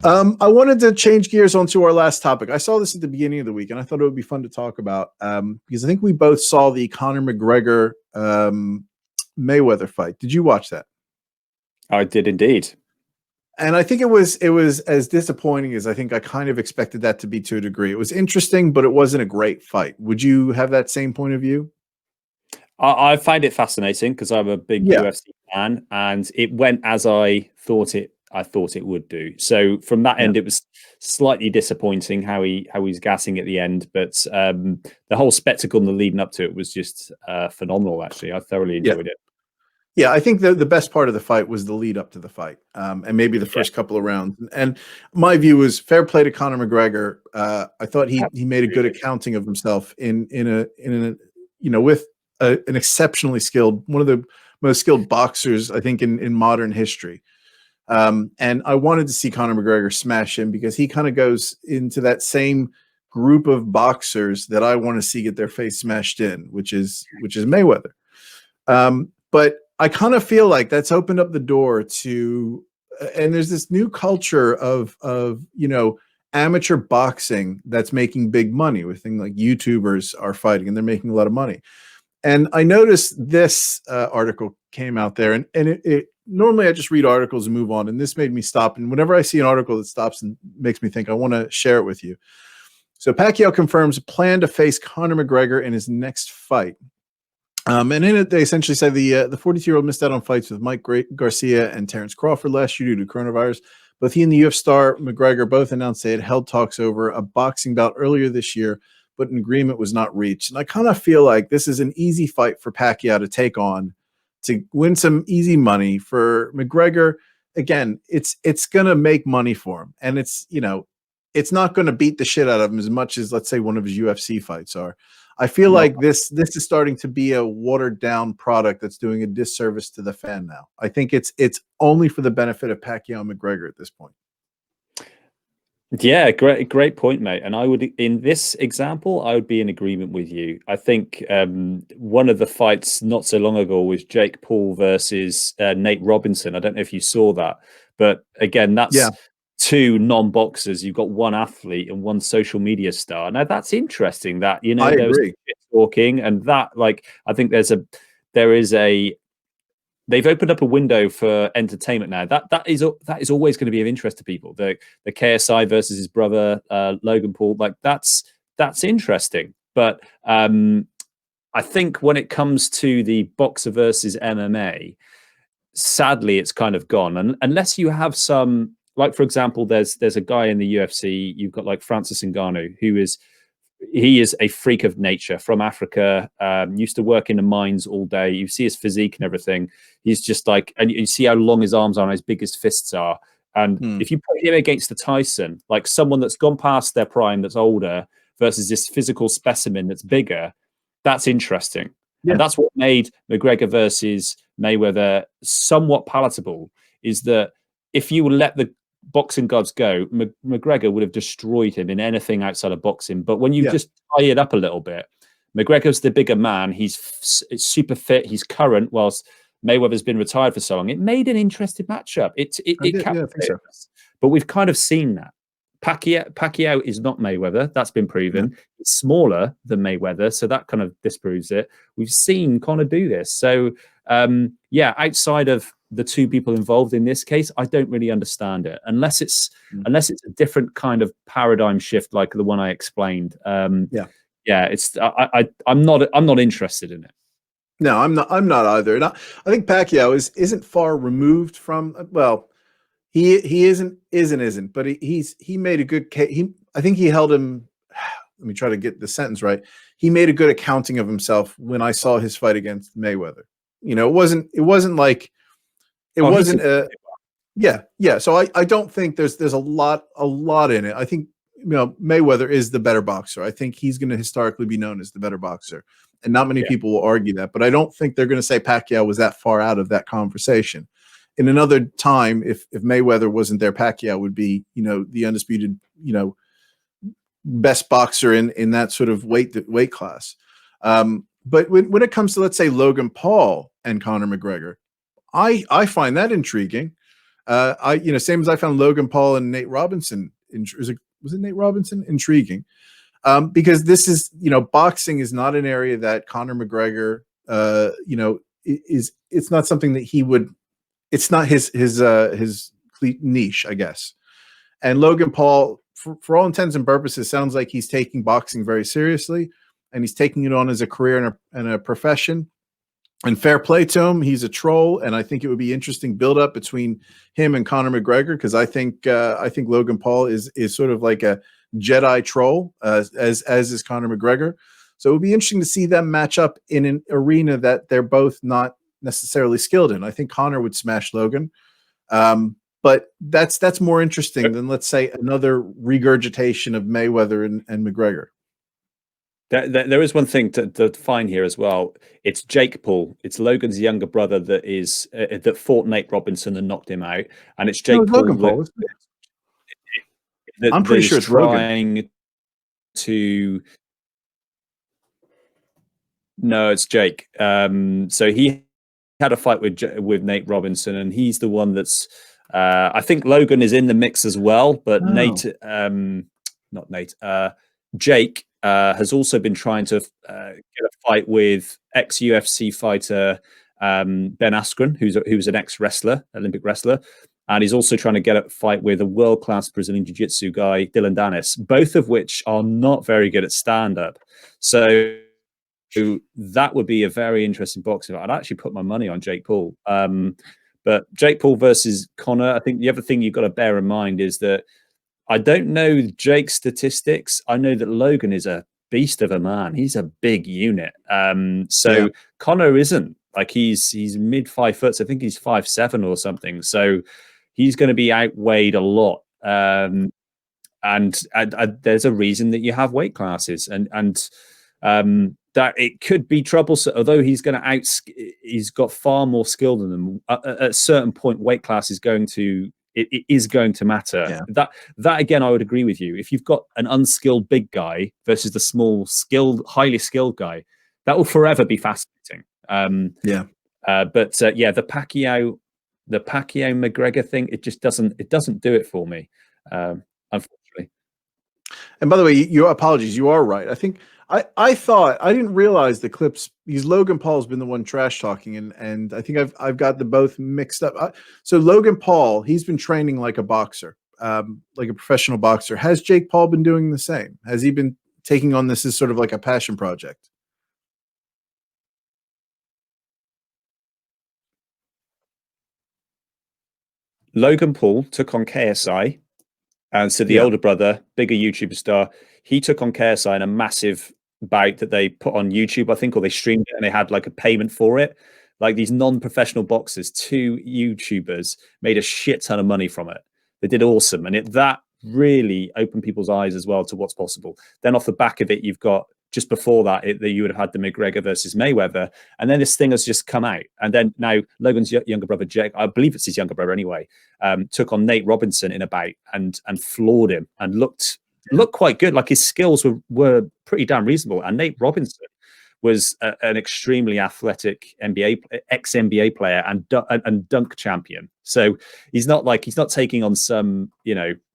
I wanted to change gears onto our last topic. I saw this at the beginning of the week, and I thought it would be fun to talk about because I think we both saw the Conor McGregor Mayweather fight. Did you watch that? I did indeed. And I think it was as disappointing as I think I kind of expected that to be to a degree. It was interesting, but it wasn't a great fight. Would you have that same point of view? I find it fascinating because I'm a big UFC fan, and it went as I thought it. I thought it would do. So from that end, it was slightly disappointing how he's gassing at the end, but the whole spectacle and the leading up to it was just phenomenal. Actually, I thoroughly enjoyed it. Yeah, I think the best part of the fight was the lead up to the fight, and maybe the first couple of rounds. And my view was fair play to Conor McGregor. I thought he made a good accounting of himself in a with an exceptionally skilled, one of the most skilled boxers I think in modern history. And I wanted to see Conor McGregor smash him because he kind of goes into that same group of boxers that I want to see get their face smashed in, which is Mayweather. But I kind of feel like that's opened up the door to, and there's this new culture of amateur boxing that's making big money with things like YouTubers are fighting and they're making a lot of money. And I noticed this article came out there, and it normally I just read articles and move on, and this made me stop. And whenever I see an article that stops and makes me think, I want to share it with you. So Pacquiao confirms a plan to face Conor McGregor in his next fight. And in it, they essentially said the 42-year-old missed out on fights with Mike Garcia and Terrence Crawford last year due to coronavirus. Both he and the UFC star McGregor both announced they had held talks over a boxing bout earlier this year, but an agreement was not reached. And I kind of feel like this is an easy fight for Pacquiao to take on to win some easy money. For McGregor, again, it's going to make money for him. And it's not going to beat the shit out of him as much as, let's say, one of his UFC fights are. I feel like this is starting to be a watered down product that's doing a disservice to the fan now. I think it's only for the benefit of Pacquiao and McGregor at this point. Yeah, great point, mate. And I would, in this example, I would be in agreement with you. I think one of the fights not so long ago was Jake Paul versus Nate Robinson. I don't know if you saw that, but again, that's two non-boxers. You've got one athlete and one social media star. Now that's interesting. That I agree. Talking, and that, like, I think they've opened up a window for entertainment now. That is always going to be of interest to people. The KSI versus his brother Logan Paul, like that's interesting. But I think when it comes to the boxer versus MMA, sadly, it's kind of gone. And unless you have some, like, for example, there's a guy in the UFC. You've got like Francis Ngannou, he is a freak of nature from Africa, used to work in the mines all day. You see his physique and everything. He's just like, and you see how long his arms are and his big his fists are. And if you put him against the Tyson, like someone that's gone past their prime, that's older, versus this physical specimen that's bigger, that's interesting. Yeah. And that's what made McGregor versus Mayweather somewhat palatable, is that if you let the boxing gods go, McGregor would have destroyed him in anything outside of boxing. But when you just tie it up a little bit, McGregor's the bigger man. He's super fit. He's current, whilst Mayweather's been retired for so long. It made an interesting matchup. I think so. But we've kind of seen that. Pacquiao is not Mayweather. That's been proven. It's smaller than Mayweather, so that kind of disproves it. We've seen Conor do this. So, outside of the two people involved in this case, I don't really understand it unless it's a different kind of paradigm shift, like the one I explained. I'm not interested in it. No, I'm not either. And I think Pacquiao isn't far removed from, well, he isn't, but he made a good case. I think he held him. Let me try to get the sentence right. He made a good accounting of himself when I saw his fight against Mayweather. It wasn't like. It wasn't So I don't think there's a lot in it. I think Mayweather is the better boxer. I think he's going to historically be known as the better boxer, and not many people will argue that. But I don't think they're going to say Pacquiao was that far out of that conversation. In another time, if Mayweather wasn't there, Pacquiao would be the undisputed best boxer in that sort of weight class. But when it comes to, let's say, Logan Paul and Conor McGregor, I find that intriguing. Same as I found Logan Paul and Nate Robinson. Was it Nate Robinson? Intriguing. Because this is, boxing is not an area that Conor McGregor, it's not something that he would, it's not his niche, I guess. And Logan Paul, for all intents and purposes, sounds like he's taking boxing very seriously, and he's taking it on as a career and a profession. And fair play to him. He's a troll, and I think it would be interesting build up between him and Conor McGregor, because I think Logan Paul is sort of like a Jedi troll, as is Conor McGregor. So it would be interesting to see them match up in an arena that they're both not necessarily skilled in. I think Conor would smash Logan, but that's more interesting than, let's say, another regurgitation of Mayweather and McGregor. There is one thing to find here as well. It's Jake Paul. It's Logan's younger brother that fought Nate Robinson and knocked him out, and it's Jake Paul. Logan Paul. I'm pretty sure it's trying Logan. to. No, it's Jake. So he had a fight with Nate Robinson, and he's the one that's. I think Logan is in the mix as well, but Jake has also been trying to get a fight with ex-UFC fighter Ben Askren, who's an ex-wrestler, Olympic wrestler, and he's also trying to get a fight with a world-class Brazilian Jiu-Jitsu guy, Dylan Dennis, both of which are not very good at stand-up. So that would be a very interesting boxing. I'd actually put my money on Jake Paul. But Jake Paul versus Conor, I think the other thing you've got to bear in mind is that I don't know Jake's statistics. I know that Logan is a beast of a man. He's a big unit. Conor isn't. Like he's mid 5 foot. So I think he's 5'7" or something. So he's going to be outweighed a lot. And there's a reason that you have weight classes, and that it could be troublesome. Although he's got far more skill than them. At a certain point, weight class is going to. It is going to matter. Yeah. That again, I would agree with you. If you've got an unskilled big guy versus the small, skilled, highly skilled guy, that will forever be fascinating. The Pacquiao McGregor thing, it just doesn't do it for me, unfortunately. And by the way, your apologies. You are right. I think I thought I didn't realize the clips, because Logan Paul's been the one trash talking, and I think I've got the both mixed up. So Logan Paul, he's been training like a boxer, like a professional boxer. Has Jake Paul been doing the same? Has he been taking on this as sort of like a passion project? Logan Paul took on KSI, and so the older brother, bigger YouTuber star, he took on KSI in a massive bout that they put on YouTube, I think, or they streamed it and they had like a payment for it. Like these non-professional boxers, 2 YouTubers made a shit ton of money from it. They did awesome, and that really opened people's eyes as well to what's possible. Then off the back of it, you've got just before that you would have had the McGregor versus Mayweather, and then this thing has just come out. And then now Logan's younger brother Jake, I believe it's his younger brother anyway, took on Nate Robinson in a bout and floored him and looked quite good. Like his skills were pretty damn reasonable. And Nate Robinson was an extremely athletic ex-NBA player and dunk champion. So he's not taking on some,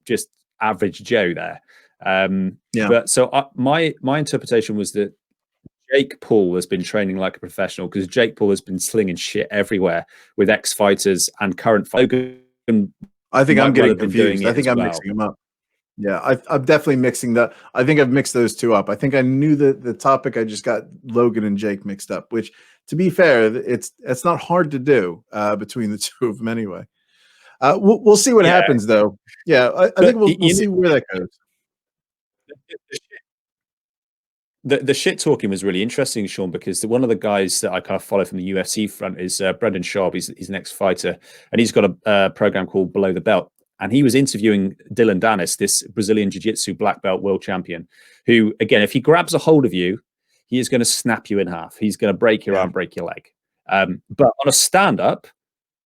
just average Joe there. But so my interpretation was that Jake Paul has been training like a professional, because Jake Paul has been slinging shit everywhere with ex-fighters and current fighters. I think I'm getting confused. I think I'm mixing them up. Yeah, I'm definitely mixing that. I think I've mixed those two up. I think I knew the topic. I just got Logan and Jake mixed up, which, to be fair, it's not hard to do between the two of them anyway. We'll see what happens, though. Yeah, I think we'll see where that goes. The shit talking was really interesting, Sean, because one of the guys that I kind of follow from the UFC front is Brendan Schaub. He's an ex-fighter, and he's got a program called Below the Belt. And he was interviewing Dylan Dennis, this Brazilian Jiu-Jitsu black belt world champion, who, again, if he grabs a hold of you, he is going to snap you in half. He's going to break your arm, break your leg. But on a stand-up,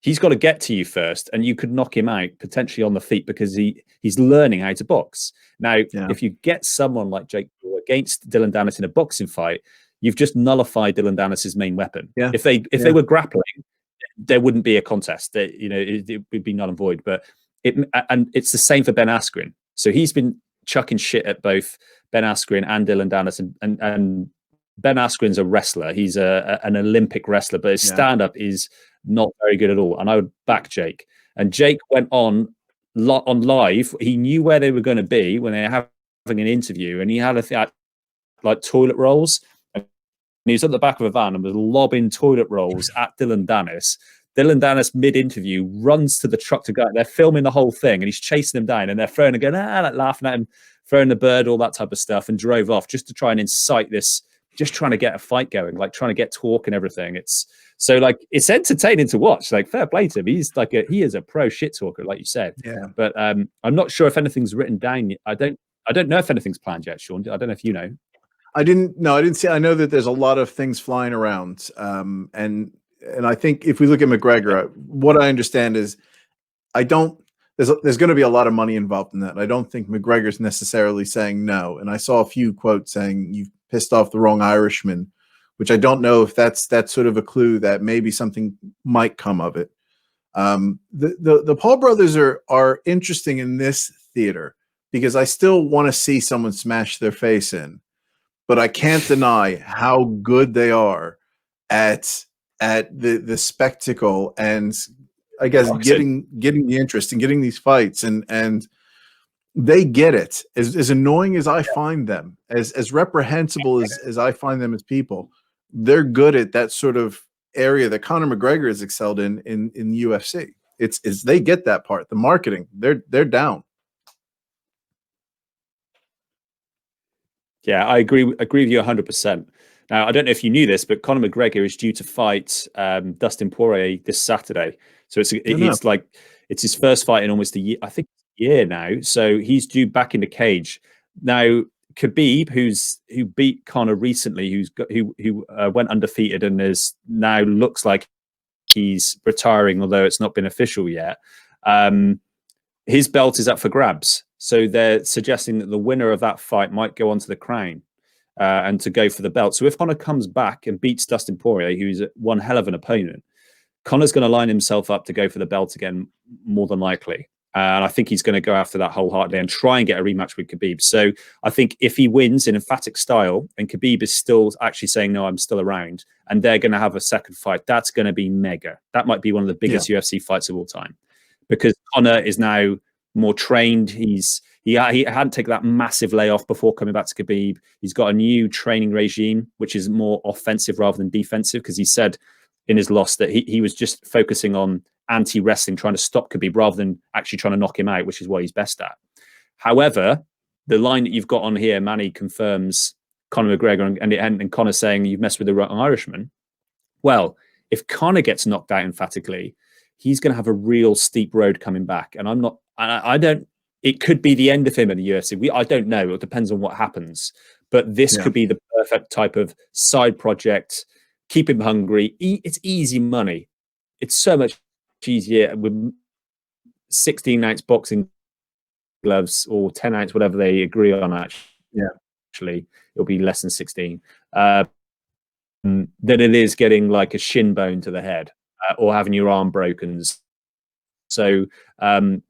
he's got to get to you first, and you could knock him out potentially on the feet because he's learning how to box. Now, if you get someone like Jake Paul against Dylan Dennis in a boxing fight, you've just nullified Dylan Dennis's main weapon. If they were grappling, there wouldn't be a contest. That, you know, it would be null and void. But it's the same for Ben Askren. So he's been chucking shit at both Ben Askren and Dylan Dennis, and Ben Askren's a wrestler. He's an Olympic wrestler, but his stand-up is not very good at all. And I would back Jake. And Jake went on live. He knew where they were going to be when they were having an interview, and he had like toilet rolls. And he was at the back of a van and was lobbing toilet rolls at Dylan Dennis. Dylan Dennis, mid-interview, runs to the truck to go. They're filming the whole thing, and he's chasing them down, and they're throwing again, like laughing at him, throwing the bird, all that type of stuff, and drove off just to try and incite this, just trying to get a fight going, like trying to get talk and everything. It's so like it's entertaining to watch. Like fair play to him. He's like he is a pro shit talker, like you said. Yeah. But I'm not sure if anything's written down yet. I don't know if anything's planned yet, Sean. I don't know if you know. I didn't see. I know that there's a lot of things flying around, and I think if we look at McGregor, what I understand is there's going to be a lot of money involved in that. I don't think McGregor's necessarily saying no. And I saw a few quotes saying you've pissed off the wrong Irishman, which I don't know if that's sort of a clue that maybe something might come of it. The Paul brothers are interesting in this theater because I still want to see someone smash their face in, but I can't deny how good they are at the spectacle and I guess getting the interest and getting these fights and they get it. As annoying as I find them, as reprehensible as I find them as people, they're good at that sort of area that Conor McGregor has excelled in the UFC. It's they get that part, the marketing. They're down. Yeah, I agree with you 100%. Now, I don't know if you knew this, but Conor McGregor is due to fight Dustin Poirier this Saturday. So it's his first fight in almost a year. I think a year now. So he's due back in the cage. Now, Khabib, who beat Conor recently, who went undefeated and is now looks like he's retiring, although it's not been official yet. His belt is up for grabs. So they're suggesting that the winner of that fight might go onto the crown and to go for the belt. So if Conor comes back and beats Dustin Poirier, who's one hell of an opponent, Conor's going to line himself up to go for the belt again, more than likely. And I think he's going to go after that wholeheartedly and try and get a rematch with Khabib. So I think if he wins in emphatic style and Khabib is still actually saying, no, I'm still around, and they're going to have a second fight, that's going to be mega. That might be one of the biggest UFC fights of all time. Because Conor is now more trained. He hadn't taken that massive layoff before coming back to Khabib. He's got a new training regime, which is more offensive rather than defensive, because he said in his loss that he was just focusing on anti-wrestling, trying to stop Khabib rather than actually trying to knock him out, which is what he's best at. However, the line that you've got on here, Manny confirms Conor McGregor and Conor saying you've messed with the wrong Irishman. Well, if Conor gets knocked out emphatically, he's going to have a real steep road coming back. And it could be the end of him in the UFC. I don't know. It depends on what happens. But this could be the perfect type of side project. Keep him hungry. It's easy money. It's so much easier with 16-ounce boxing gloves or 10-ounce, whatever they agree on. Actually, it'll be less than 16. Than it is getting like a shin bone to the head or having your arm broken. So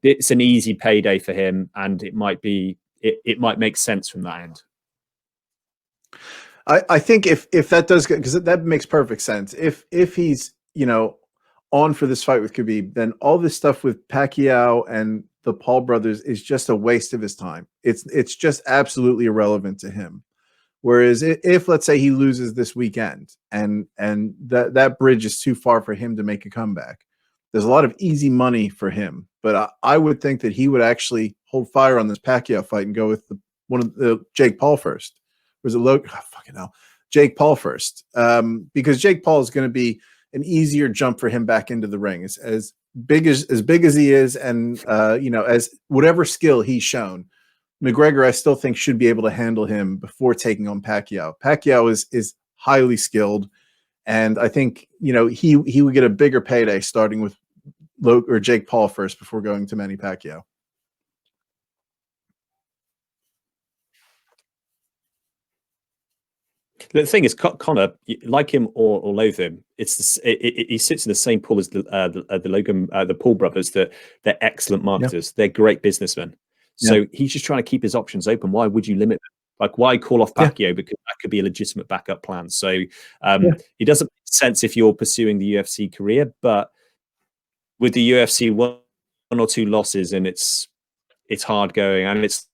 it's an easy payday for him, and it might make sense from that end. I think if that does get, because that makes perfect sense. If he's on for this fight with Khabib, then all this stuff with Pacquiao and the Paul brothers is just a waste of his time. It's just absolutely irrelevant to him. Whereas if let's say he loses this weekend and that bridge is too far for him to make a comeback, there's a lot of easy money for him. But I would think that he would actually hold fire on this Pacquiao fight and go with one of the Jake Paul first. Was it Logan? Oh, fucking hell. Jake Paul first. Because Jake Paul is going to be an easier jump for him back into the ring. As big as he is, and as whatever skill he's shown, McGregor I still think should be able to handle him before taking on Pacquiao. Pacquiao is highly skilled, and I think he would get a bigger payday starting with Jake Paul first before going to Manny Pacquiao. The thing is, Connor, like him or loathe him, he sits in the same pool as the Paul brothers. That they're excellent marketers. They're great businessmen. So he's just trying to keep his options open. Why would you limit them? Like, why call off Pacquiao? Because that could be a legitimate backup plan. So it doesn't make sense if you're pursuing the UFC career, but with the UFC, one or two losses, and it's hard going, and it's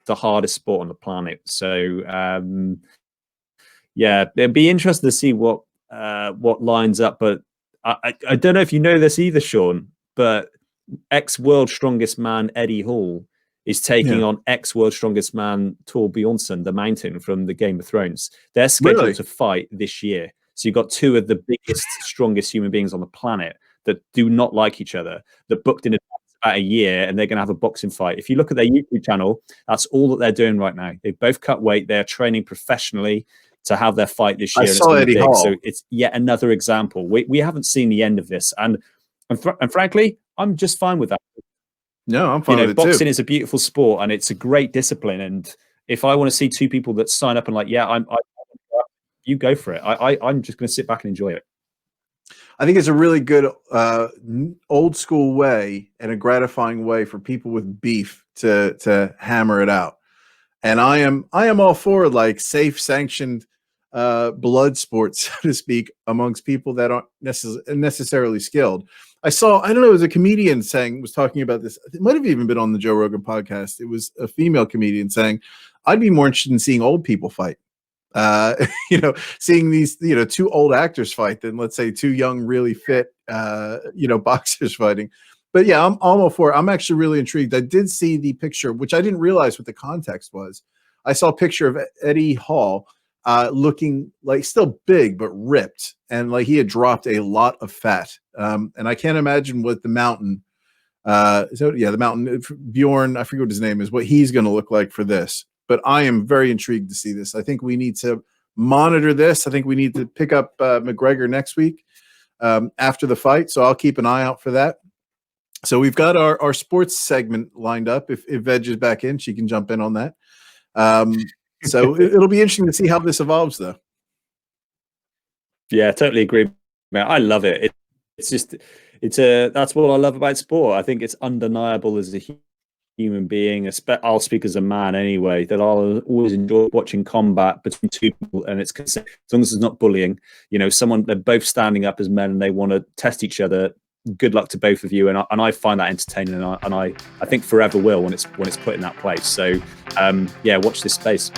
the hardest sport on the planet. So it'd be interesting to see what lines up. But I don't know if you know this either, Sean, but ex-world strongest man Eddie Hall is taking on ex-world strongest man Tor Bjornsson, the Mountain from the Game of Thrones. They're scheduled to fight this year. So you've got two of the biggest, strongest human beings on the planet that do not like each other, that booked in about a year, and they're going to have a boxing fight. If you look at their YouTube channel, that's all that they're doing right now. They've both cut weight. They're training professionally to have their fight this year. I saw Eddie Hall. So it's yet another example. We haven't seen the end of this. And frankly, I'm just fine with that. No, I'm fine with it too. Boxing is a beautiful sport, and it's a great discipline. And if I want to see two people that sign up and like, you go for it. I'm just going to sit back and enjoy it. I think it's a really good old school way and a gratifying way for people with beef to hammer it out. And I am all for like safe, sanctioned blood sports, so to speak, amongst people that aren't necessarily skilled. I don't know, it was a comedian was talking about this. It might have even been on the Joe Rogan podcast. It was a female comedian saying, I'd be more interested in seeing old people fight. Seeing these, two old actors fight than, let's say, two young, really fit, boxers fighting. But yeah, I'm all for it. I'm actually really intrigued. I did see the picture, which I didn't realize what the context was. I saw a picture of Eddie Hall looking like still big, but ripped. And like he had dropped a lot of fat. And I can't imagine what the Mountain, the Mountain, Bjorn, I forget what his name is, what he's going to look like for this. But I am very intrigued to see this. I think we need to monitor this. I think we need to pick up McGregor next week after the fight. So I'll keep an eye out for that. So we've got our sports segment lined up. If Veg is back in, she can jump in on that. So it'll be interesting to see how this evolves, though. Yeah, totally agree, man. I love it. That's what I love about sport. I think it's undeniable as a human being. I'll speak as a man anyway, that I'll always enjoy watching combat between two people, and it's as long as it's not bullying. They're both standing up as men and they want to test each other. Good luck to both of you, and I find that entertaining, and I think forever will when it's put in that place. So watch this space.